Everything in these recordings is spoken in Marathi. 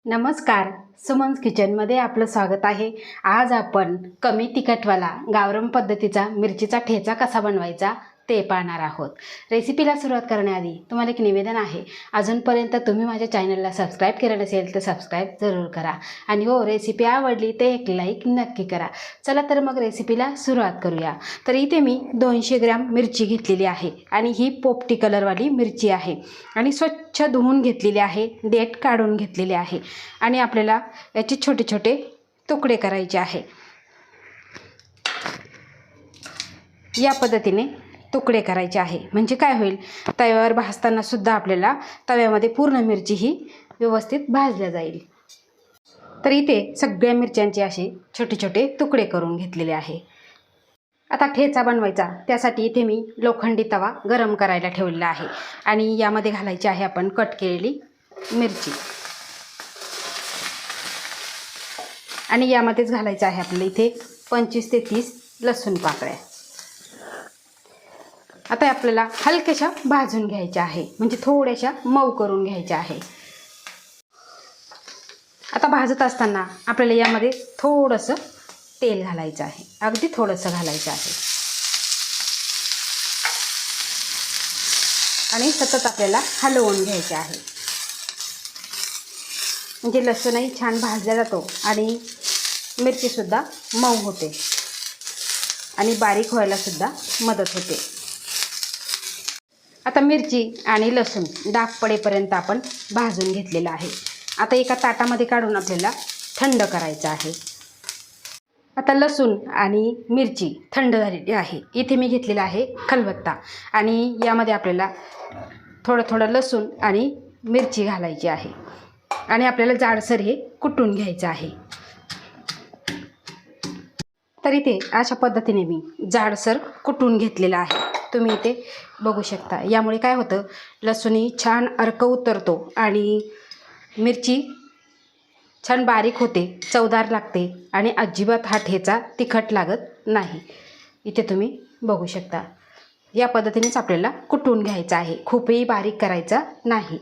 नमस्कार, सुमन्स किचनमध्ये आपलं स्वागत आहे। आज आपण कमी तिखटवाला गावरान पद्धतीचा मिरचीचा ठेचा कसा बनवायचा ते पाहणार आहोत। रेसिपीला सुरुवात करण्याआधी तुम्हाला एक निवेदन आहे, अजूनपर्यंत तुम्ही माझ्या चॅनलला सबस्क्राईब केलं नसेल तर सबस्क्राईब जरूर करा आणि हो रेसिपी आवडली तर एक लाईक नक्की करा। चला तर मग रेसिपीला सुरुवात करूया। तर इथे मी 200 ग्रॅम मिरची घेतलेली आहे आणि ही पोपटी कलरवाली मिरची आहे आणि स्वच्छ धुवून घेतलेली आहे, देठ काढून घेतलेले आहे आणि आपल्याला याचे छोटे छोटे तुकडे करायचे आहे। या पद्धतीने तुकडे करायचे आहे, म्हणजे काय होईल, तव्यावर भाजताना सुद्धा आपल्याला तव्यामध्ये पूर्ण मिरची ही व्यवस्थित भाजल्या जाईल। तर इथे सगळ्या मिरच्यांचे असे छोटे छोटे तुकडे करून घेतलेले आहे। आता ठेचा बनवायचा त्यासाठी इथे मी लोखंडी तवा गरम करायला ठेवलेला आहे आणि यामध्ये घालायची आहे आपण कट केलेली मिरची आणि यामध्येच घालायचं आहे आपल्याला इथे 25 ते 30 लसूण पाकळ्या। आता आपल्याला हलक्याशा भाजून घ्यायच्या आहे, म्हणजे थोड्याशा मऊ करून घ्यायच्या आहे। आता भाजत असताना आपल्याला यामध्ये थोडंसं तेल घालायचं आहे, अगदी थोडंसं घालायचं आहे आणि सतत आपल्याला हलवून घ्यायचे आहे, म्हणजे लसूणही छान भाजला जातो आणि मिरचीसुद्धा मऊ होते आणि बारीक व्हायला सुद्धा मदत होते। आता मिरची आणि लसूण डाग पडेपर्यंत आपण भाजून घेतलेला आहे। आता एका ताटामध्ये काढून आपल्याला थंड करायचं आहे। आता लसूण आणि मिरची थंड झालेली आहे। इथे मी घेतलेला आहे खलबत्ता आणि यामध्ये आपल्याला थोडं थोडं लसूण आणि मिरची घालायची आहे आणि आपल्याला जाडसर हे कुटून घ्यायचं आहे। तर इथे अशा पद्धतीने मी जाडसर कुटून घेतलेला आहे, तुम्ही इथे बघू शकता। यामुळे काय होतं, लसूणही छान अर्क उतरतो आणि मिरची छान बारीक होते, चवदार लागते आणि अजिबात हा ठेचा तिखट लागत नाही। इथे तुम्ही बघू शकता, या पद्धतीनेच आपल्याला कुटून घ्यायचं आहे, खूपही बारीक करायचा नाही।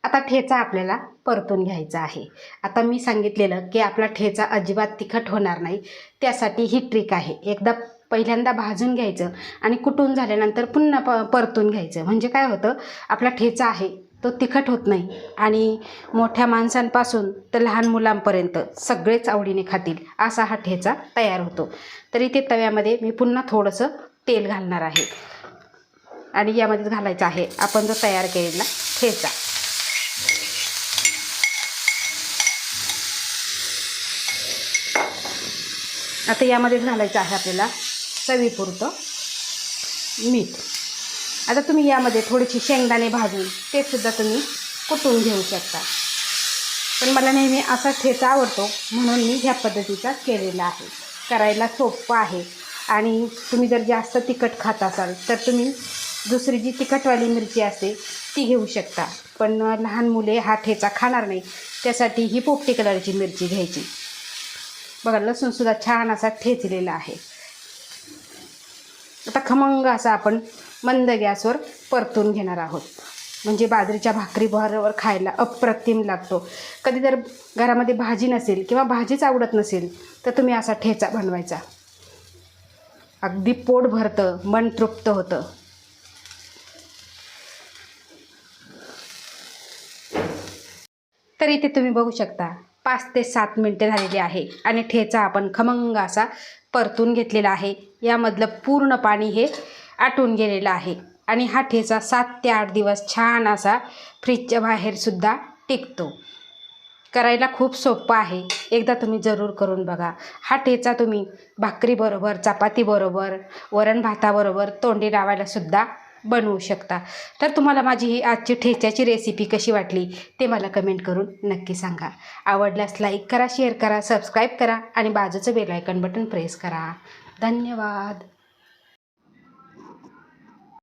आता ठेचा आपल्याला परतून घ्यायचा आहे। आता मी सांगितलेलं की आपला ठेचा अजिबात तिखट होणार नाही, त्यासाठी ही ट्रिक आहे। एकदा पहिल्यांदा भाजून घ्यायचं आणि कुटून झाल्यानंतर पुन्हा परतून घ्यायचं, म्हणजे काय होतं, आपला ठेचा आहे तो तिखट होत नाही आणि मोठ्या माणसांपासून तर लहान मुलांपर्यंत सगळेच आवडीने खातील असा हा ठेचा तयार होतो। तर इथे तव्यामध्ये मी पुन्हा थोडंसं तेल घालणार आहे आणि यामध्येच घालायचं आहे आपण जो तयार केलेला ठेचा। आता यामध्येच घालायचं आहे आपल्याला चवीपुरतं मीठ। आता तुम्ही यामध्ये थोडीशी शेंगदाणे भाजून ते सुद्धा तुम्ही कुटून घेऊ शकता, पण मला नेहमी असा ठेचा आवडतो म्हणून मी ह्या पद्धतीचा केलेला आहे। करायला सोपं आहे आणि तुम्ही जर जास्त तिखट खात असाल तर तुम्ही दुसरी जी तिखटवाली मिरची असते ती घेऊ शकता, पण लहान मुले हा ठेचा खाणार नाही, त्यासाठी ही पोपटी कलरची मिरची घ्यायची। बघा, लसूणसुद्धा छान असा ठेचलेला आहे। आता खमंग असा आपण मंद गॅसवर परतून घेणार आहोत, म्हणजे बाजरीच्या भाकरी बरोबर खायला अप्रतिम लागतो। कधी जर घरामध्ये भाजी नसेल किंवा भाजीच आवडत नसेल तर तुम्ही असा ठेचा बनवायचा, अगदी पोट भरतं, मन तृप्त होतं। तर इथे तुम्ही बघू शकता 5 ते 7 मिनिटे झालेली आहे आणि ठेचा आपण खमंग असा परतून घेतलेला आहे। यामधलं पूर्ण पाणी हे आटून गेलेलं आहे आणि हा ठेचा 7 ते 8 दिवस छान असा फ्रीजच्या बाहेरसुद्धा टिकतो। करायला खूप सोपं आहे, एकदा तुम्ही जरूर करून बघा। हा ठेचा तुम्ही भाकरीबरोबर, चपातीबरोबर, वरण भाताबरोबर तोंडी लावायला सुद्धा बनवू शकता। तर तुम्हाला माझी ही आजची ठेच्याची रेसिपी कशी वाटली ते मला कमेंट करून नक्की सांगा। आवडल्यास लाईक करा, शेअर करा, सबस्क्राईब करा आणि बाजूचं बेल आयकॉन बटन प्रेस करा। धन्यवाद।